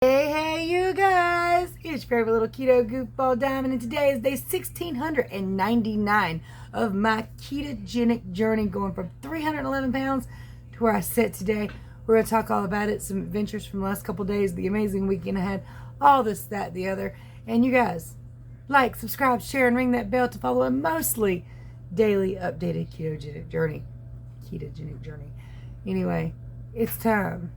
Hey, you guys! It's your favorite little keto goofball Diamond, and today is day 1699 of my ketogenic journey, going from 311 pounds to where I sit today. We're going to talk all about it, some adventures from the last couple days, the amazing weekend I had, all this, that, the other. And you guys, like, subscribe, share, and ring that bell to follow a mostly daily updated ketogenic journey. Anyway, it's time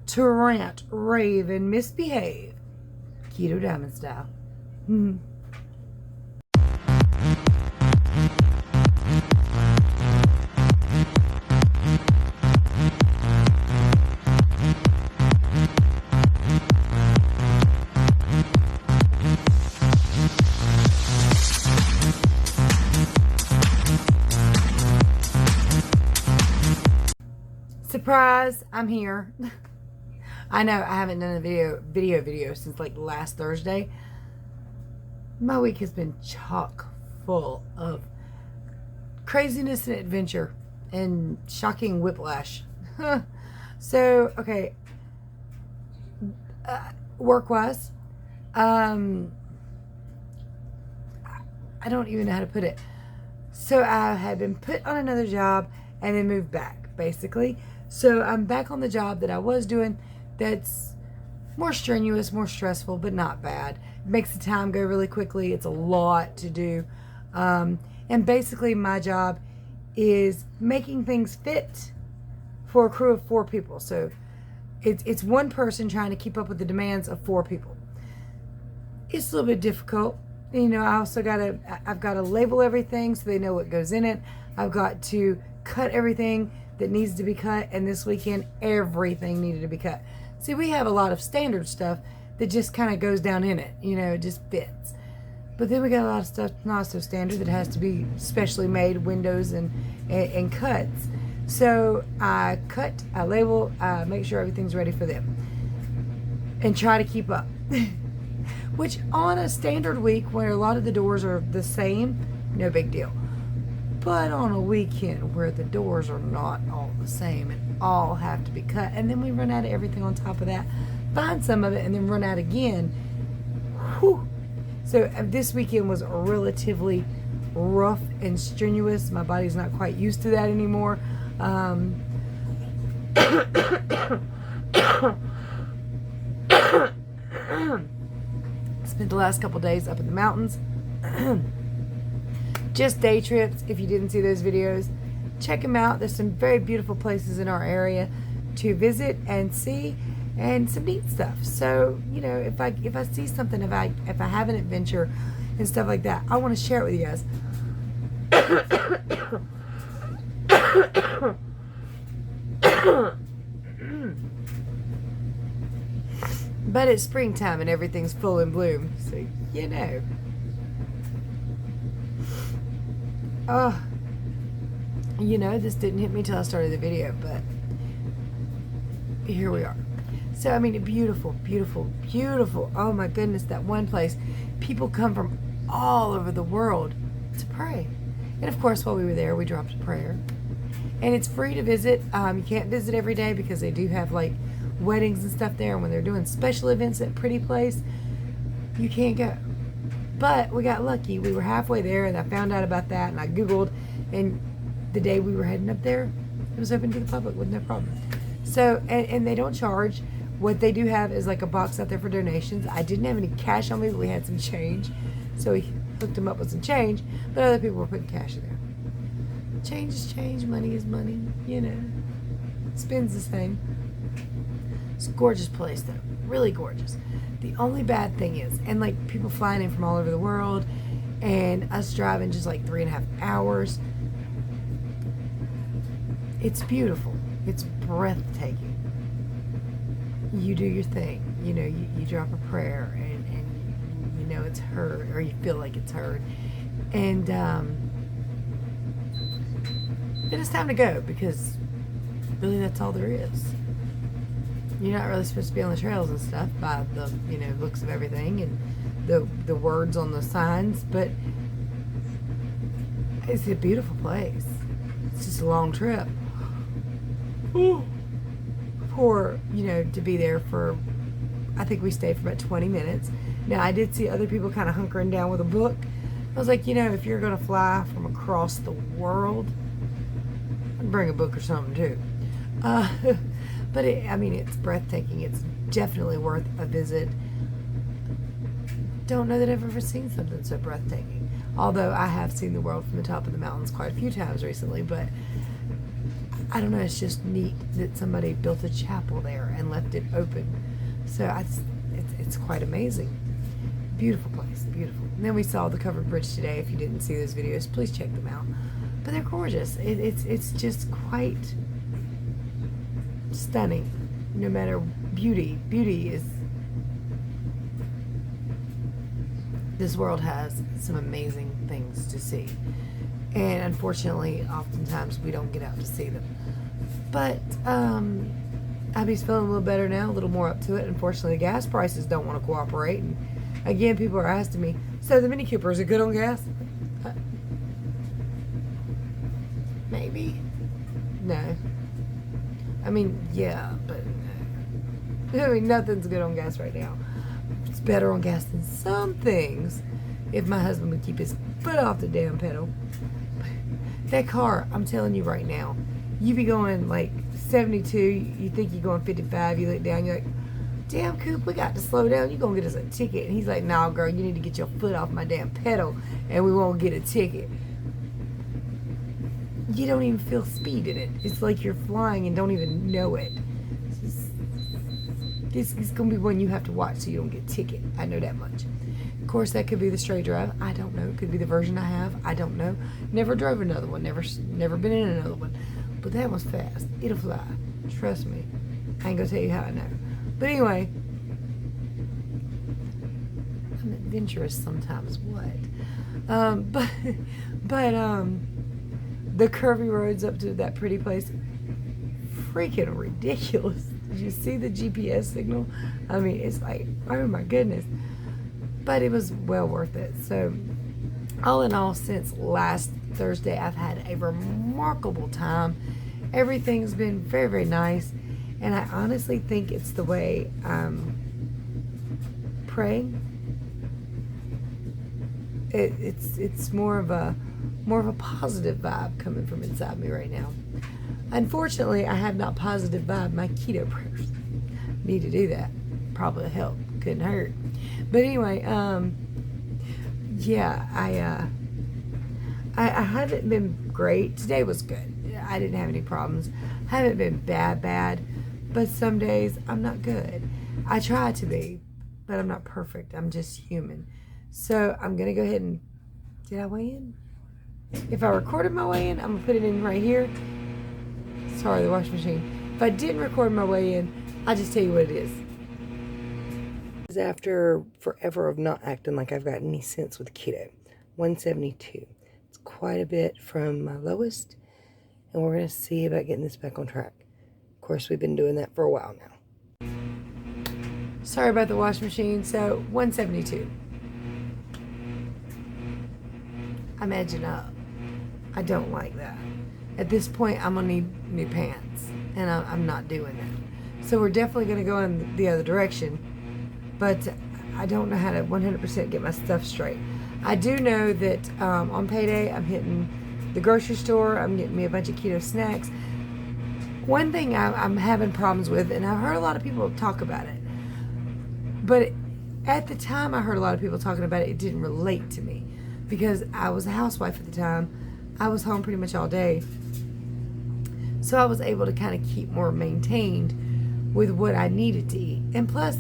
to rant, rave, and misbehave. Keto Diamond style. Surprise, I'm here. I know I haven't done a video since like last Thursday. My week has been chock full of craziness and adventure and shocking whiplash. So, okay, work-wise, I don't even know how to put it. So I had been put on another job and then moved back, basically. So I'm back on the job that I was doing. That's more strenuous, more stressful, but not bad. It makes the time go really quickly. It's a lot to do. And basically my job is making things fit for a crew of 4 people. So it's one person trying to keep up with the demands of 4 people. It's a little bit difficult. You know, I've got to label everything so they know what goes in it. I've got to cut everything that needs to be cut, and this weekend everything needed to be cut. See, we have a lot of standard stuff that just kind of goes down in it, you know, it just fits. But then we got a lot of stuff not so standard that has to be specially made, windows and cuts. So I cut, I label, I make sure everything's ready for them and try to keep up. Which on a standard week where a lot of the doors are the same, no big deal. But on a weekend where the doors are not all the same and all have to be cut, and then we run out of everything on top of that, find some of it, and then run out again. Whew. So this weekend was relatively rough and strenuous. My body's not quite used to that anymore. Spent the last couple days up in the mountains. Just day trips. If you didn't see those videos, check them out. There's some very beautiful places in our area to visit and see, and some neat stuff. So, you know, if I see something, if I have an adventure and stuff like that, I want to share it with you guys. But it's springtime and everything's full in bloom, so you know. Oh, you know, this didn't hit me till I started the video, but here we are. So, I mean, beautiful, beautiful, beautiful. Oh my goodness, that one place. People come from all over the world to pray. And of course, while we were there, we dropped a prayer. And it's free to visit. You can't visit every day because they do have like weddings and stuff there. And when they're doing special events at Pretty Place, you can't go. But we got lucky. We were halfway there, and I found out about that, and I Googled, and the day we were heading up there, it was open to the public with no problem. So, and they don't charge. What they do have is like a box out there for donations. I didn't have any cash on me, but we had some change. So we hooked them up with some change, but other people were putting cash in there. Change is change, money is money, you know. Spins the same. It's a gorgeous place, though. Really gorgeous. The only bad thing is, and like people flying in from all over the world, and us driving just like 3.5 hours. It's beautiful. It's breathtaking. You do your thing. You know, you drop a prayer, and you know it's heard, or you feel like it's heard. And then it's time to go, because really that's all there is. You're not really supposed to be on the trails and stuff by the, you know, looks of everything and the words on the signs, but it's a beautiful place. It's just a long trip. Ooh. For, you know, to be there for I think we stayed for about 20 minutes. Now, I did see other people kind of hunkering down with a book. I was like, if you're going to fly from across the world, I'd bring a book or something too. But it's breathtaking. It's definitely worth a visit. Don't know that I've ever seen something so breathtaking. Although I have seen the world from the top of the mountains quite a few times recently, but I don't know, it's just neat that somebody built a chapel there and left it open. So it's quite amazing. Beautiful place, beautiful. And then we saw the covered bridge today. If you didn't see those videos, please check them out. But they're gorgeous. It's just quite stunning. No matter beauty is. This world has some amazing things to see. And unfortunately, oftentimes we don't get out to see them. But Abby's feeling a little better now, a little more up to it. Unfortunately, the gas prices don't want to cooperate. And again, people are asking me, so the Mini Cooper, is it good on gas? Maybe. No. Yeah, but no. Nothing's good on gas right now. It's better on gas than some things if my husband would keep his foot off the damn pedal. That car, I'm telling you right now, you be going like 72, you think you're going 55, you look down, you're like, damn, Coop, we got to slow down. You're going to get us a ticket. And he's like, nah, girl, you need to get your foot off my damn pedal and we won't get a ticket. You don't even feel speed in it. It's like you're flying and don't even know it. It's going to be one you have to watch so you don't get a ticket. I know that much. Of course, that could be the straight drive. I don't know. It could be the version I have. I don't know. Never drove another one. Never been in another one. But that one's fast. It'll fly. Trust me. I ain't going to tell you how I know. But anyway, I'm adventurous sometimes. What? But the curvy roads up to that pretty place, freaking ridiculous. Did you see the GPS signal? It's like, oh my goodness. But it was well worth it. So, all in all, since last Thursday, I've had a remarkable time. Everything's been very, very nice. And I honestly think it's the way I'm praying. It's more of a positive vibe coming from inside me right now. Unfortunately, I have not positive vibe my keto prayers. Need to do that. Probably help. Couldn't hurt. But anyway, I haven't been great. Today was good. I didn't have any problems. Haven't been bad. But some days I'm not good. I try to be, but I'm not perfect. I'm just human. So I'm going to go ahead and, did I weigh in? If I recorded my weigh-in, I'm going to put it in right here. Sorry, the washing machine. If I didn't record my weigh-in, I'll just tell you what it is. After forever of not acting like I've got any sense with keto. 172. It's quite a bit from my lowest. And we're going to see about getting this back on track. Of course, we've been doing that for a while now. Sorry about the washing machine. So, 172. I'm edging up. I don't like that. At this point, I'm going to need new pants. And I'm not doing that. So we're definitely going to go in the other direction. But I don't know how to 100% get my stuff straight. I do know that on payday, I'm hitting the grocery store. I'm getting me a bunch of keto snacks. One thing I'm having problems with, and I've heard a lot of people talk about it. But at the time I heard a lot of people talking about it, it didn't relate to me. Because I was a housewife at the time. I was home pretty much all day. So I was able to kind of keep more maintained with what I needed to eat. And plus,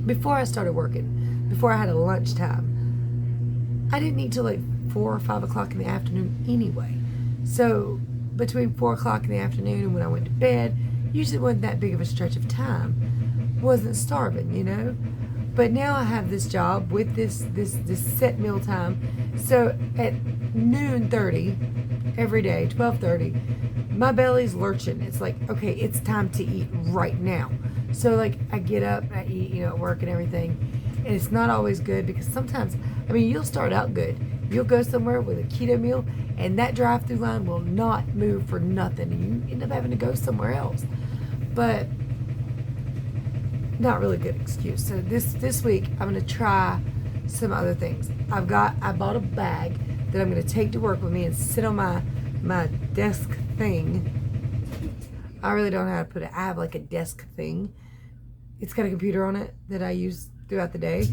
before I started working, before I had a lunchtime, I didn't eat till like 4 or 5 o'clock in the afternoon anyway. So between 4 o'clock in the afternoon and when I went to bed, usually wasn't that big of a stretch of time. Wasn't starving, you know. But now I have this job with this set meal time. So at noon 30 every day, 12:30, my belly's lurching. It's like, okay, it's time to eat right now. So like I get up, I eat, at work and everything. And it's not always good because sometimes, you'll start out good. You'll go somewhere with a keto meal and that drive-through line will not move for nothing. And you end up having to go somewhere else. But not really good excuse. So this week I'm going to try some other things. I bought a bag that I'm going to take to work with me and sit on my desk thing. I really don't know how to put it. I have like a desk thing. It's got a computer on it that I use throughout the day,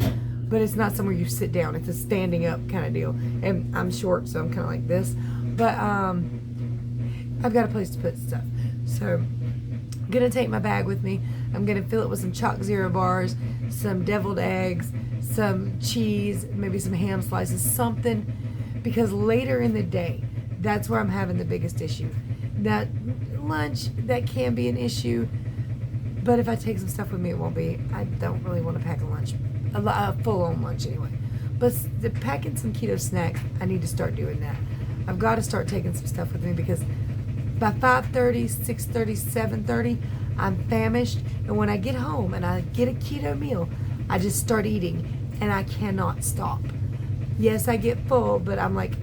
but it's not somewhere you sit down. It's a standing up kind of deal. And I'm short, so I'm kind of like this. But I've got a place to put stuff. So I'm going to take my bag with me. I'm going to fill it with some Chalk Zero bars, some deviled eggs, some cheese, maybe some ham slices, something. Because later in the day, that's where I'm having the biggest issue. That lunch, that can be an issue. But if I take some stuff with me, it won't be. I don't really want to pack a lunch. A full-on lunch anyway. But packing some keto snacks, I need to start doing that. I've got to start taking some stuff with me because by 5:30, 6:30, 7:30, I'm famished. And when I get home and I get a keto meal, I just start eating and I cannot stop. Yes, I get full, but I'm like,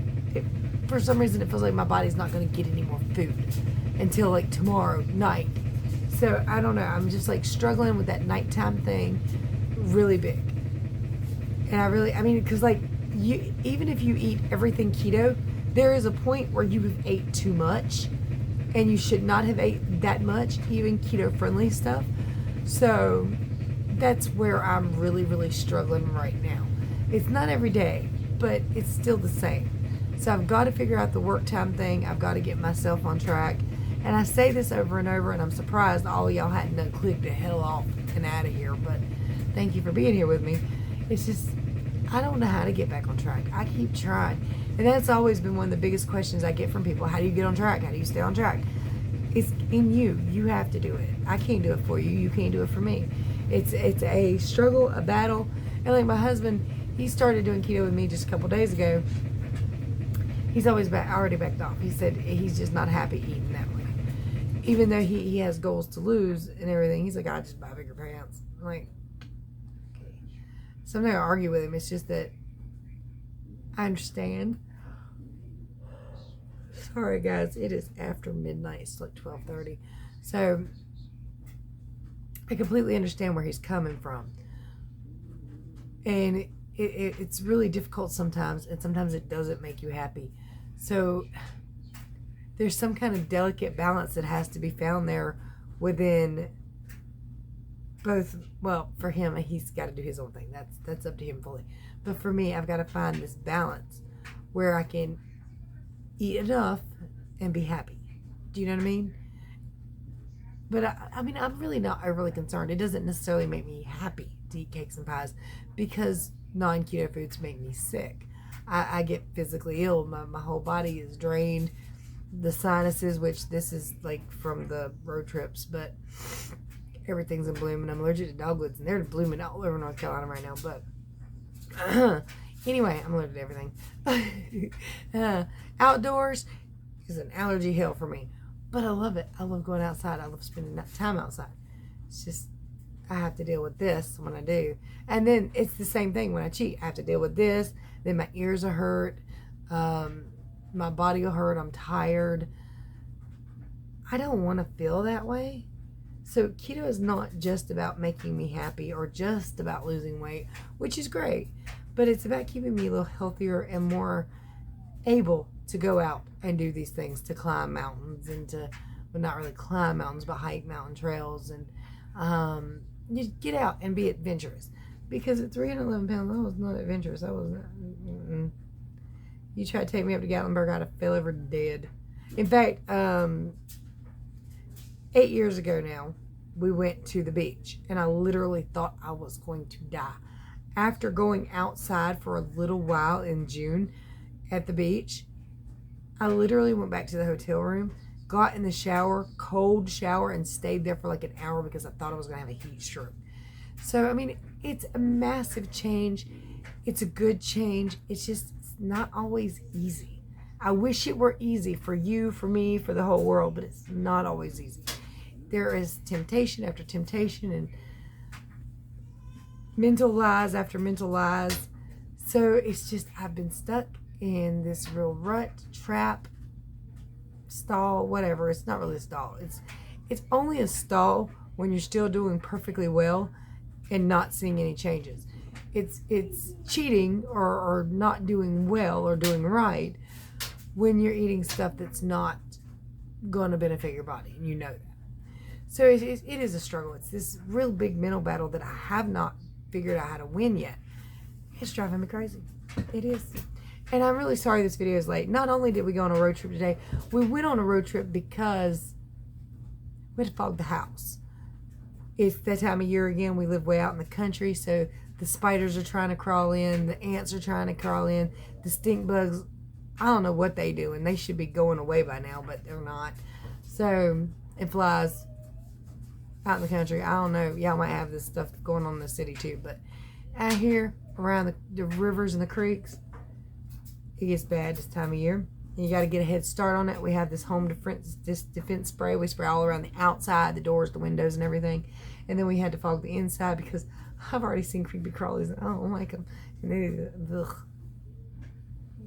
for some reason it feels like my body's not going to get any more food until like tomorrow night. So I don't know. I'm just like struggling with that nighttime thing really big. And I mean, because like even if you eat everything keto, there is a point where you have ate too much and you should not have ate that much, even keto friendly stuff. So that's where I'm really, really struggling right now. It's not every day, but it's still the same. So I've got to figure out the work time thing. I've got to get myself on track. And I say this over and over, and I'm surprised all of y'all hadn't done click the hell off and out of here. But thank you for being here with me. It's just, I don't know how to get back on track. I keep trying. And that's always been one of the biggest questions I get from people. How do you get on track? How do you stay on track? It's in you. You have to do it. I can't do it for you. You can't do it for me. It's a struggle, a battle. And like my husband, he started doing keto with me just a couple days ago. He's already backed off. He said he's just not happy eating that way. Even though he has goals to lose and everything, he's like, I just buy bigger pants. I'm like, okay. So I'm not going to argue with him. It's just that I understand. Sorry, guys. It is after midnight. It's like 12:30. So I completely understand where he's coming from. And it's really difficult sometimes, and sometimes it doesn't make you happy. So there's some kind of delicate balance that has to be found there within both. Well, for him, he's got to do his own thing. That's up to him fully. But for me, I've got to find this balance where I can eat enough and be happy. Do you know what I mean? But I mean, I'm really not overly concerned. It doesn't necessarily make me happy to eat cakes and pies because non-keto foods make me sick. I get physically ill. My whole body is drained. The sinuses, which this is like from the road trips, but everything's in bloom, and I'm allergic to dogwoods, and they're blooming all over North Carolina right now. But anyway, I'm allergic to everything. Outdoors is an allergy hell for me, but I love it. I love going outside. I love spending time outside. It's just I have to deal with this when I do, and then it's the same thing when I cheat. I have to deal with this. Then my ears are hurt. My body will hurt. I'm tired. I don't want to feel that way. So keto is not just about making me happy or just about losing weight, which is great, but it's about keeping me a little healthier and more able to go out and do these things, to climb mountains and to, well, not really climb mountains, but hike mountain trails and just get out and be adventurous. Because at 311 pounds, I was not adventurous. I was not. You try to take me up to Gatlinburg, I'd have fell over dead. In fact, 8 years ago now, we went to the beach, and I literally thought I was going to die. After going outside for a little while in June at the beach, I literally went back to the hotel room, got in the shower, cold shower, and stayed there for like an hour because I thought I was going to have a heat stroke. So, I mean, it's a massive change. It's a good change. It's just not always easy. I wish it were easy for you, for me, for the whole world, but it's not always easy. There is temptation after temptation and mental lies after mental lies. So it's just, I've been stuck in this real rut, trap, stall, whatever. It's not really a stall. It's only a stall when you're still doing perfectly well and not seeing any changes. It's cheating or not doing well or doing right when you're eating stuff that's not going to benefit your body, and you know that. So it is a struggle. It's this real big mental battle that I have not figured out how to win yet. It's driving me crazy. It is. And I'm really sorry this video is late. Not only did we go on a road trip today, we went on a road trip because we had to fog the house. It's that time of year again. We live way out in the country, so the spiders are trying to crawl in, the ants are trying to crawl in, the stink bugs, I don't know what they do, and they should be going away by now, but they're not. So, it flies out in the country. I don't know. Y'all might have this stuff going on in the city too, but out here around the rivers and the creeks, it gets bad this time of year. You got to get a head start on it. We have this home defense spray. We spray all around the outside, the doors, the windows, and everything. And then we had to fog the inside because I've already seen creepy crawlies and I don't like them. And ugh.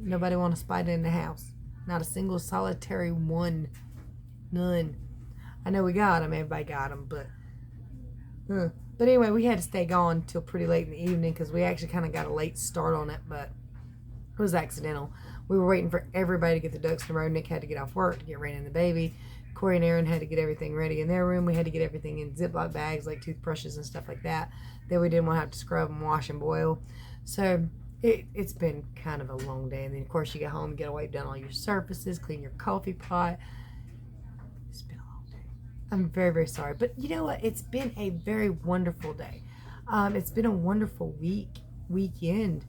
Nobody want a spider in the house. Not a single solitary one. None. I know we got them. Everybody got them, but anyway, we had to stay gone till pretty late in the evening because we actually kind of got a late start on it, but it was accidental. We were waiting for everybody to get the ducks in a row. Nick had to get off work to get Rain and the baby. Corey and Aaron had to get everything ready in their room. We had to get everything in Ziploc bags like toothbrushes and stuff like that. Then we didn't want to have to scrub and wash and boil. So it's been kind of a long day. And then, of course, you get home, you got to wipe down all your surfaces, clean your coffee pot. It's been a long day. I'm very, very sorry. But you know what? It's been a very wonderful day. It's been a wonderful weekend.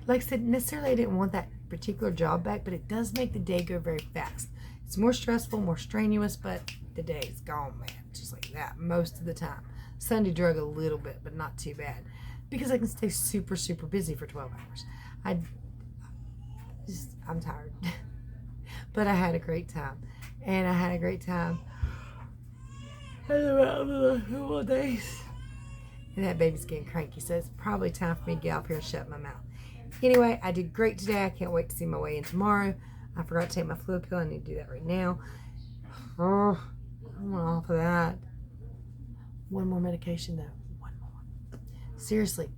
Like I said, necessarily I didn't want that particular job back, but it does make the day go very fast. It's more stressful, more strenuous, but the day is gone, man. Just like that most of the time. Sunday drug a little bit, but not too bad. Because I can stay super, super busy for 12 hours. I'm tired. But I had a great time. And I had a great time about the couple of days. And that baby's getting cranky, so it's probably time for me to get up here and shut my mouth. Anyway, I did great today. I can't wait to see my way in tomorrow. I forgot to take my fluid pill. I need to do that right now. Oh, I'm off of that. One more medication, though. One more. Seriously.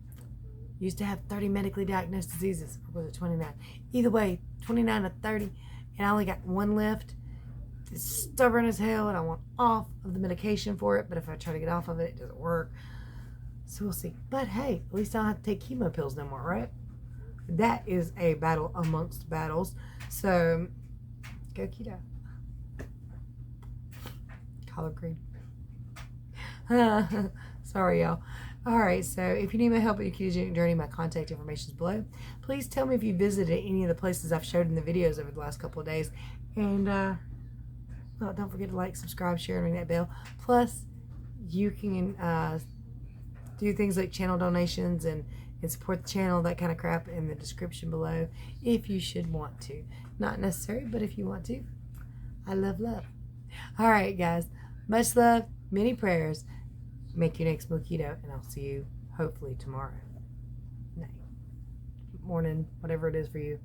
Used to have 30 medically diagnosed diseases. Or was it 29? Either way, 29 to 30. And I only got one left. It's stubborn as hell, and I want off of the medication for it. But if I try to get off of it, it doesn't work. So we'll see. But hey, at least I don't have to take chemo pills no more, right? That is a battle amongst battles. So, go keto. Collard green. Sorry, y'all. Alright, so if you need my help with your ketogenic journey, my contact information is below. Please tell me if you visited any of the places I've showed in the videos over the last couple of days. And, well, don't forget to like, subscribe, share, and ring that bell. Plus, you can do things like channel donations and support the channel, that kind of crap, in the description below if you should want to. Not necessary, but if you want to. I love love. All right, guys. Much love, many prayers. Make your next meal keto, and I'll see you hopefully tomorrow. Night, morning, whatever it is for you.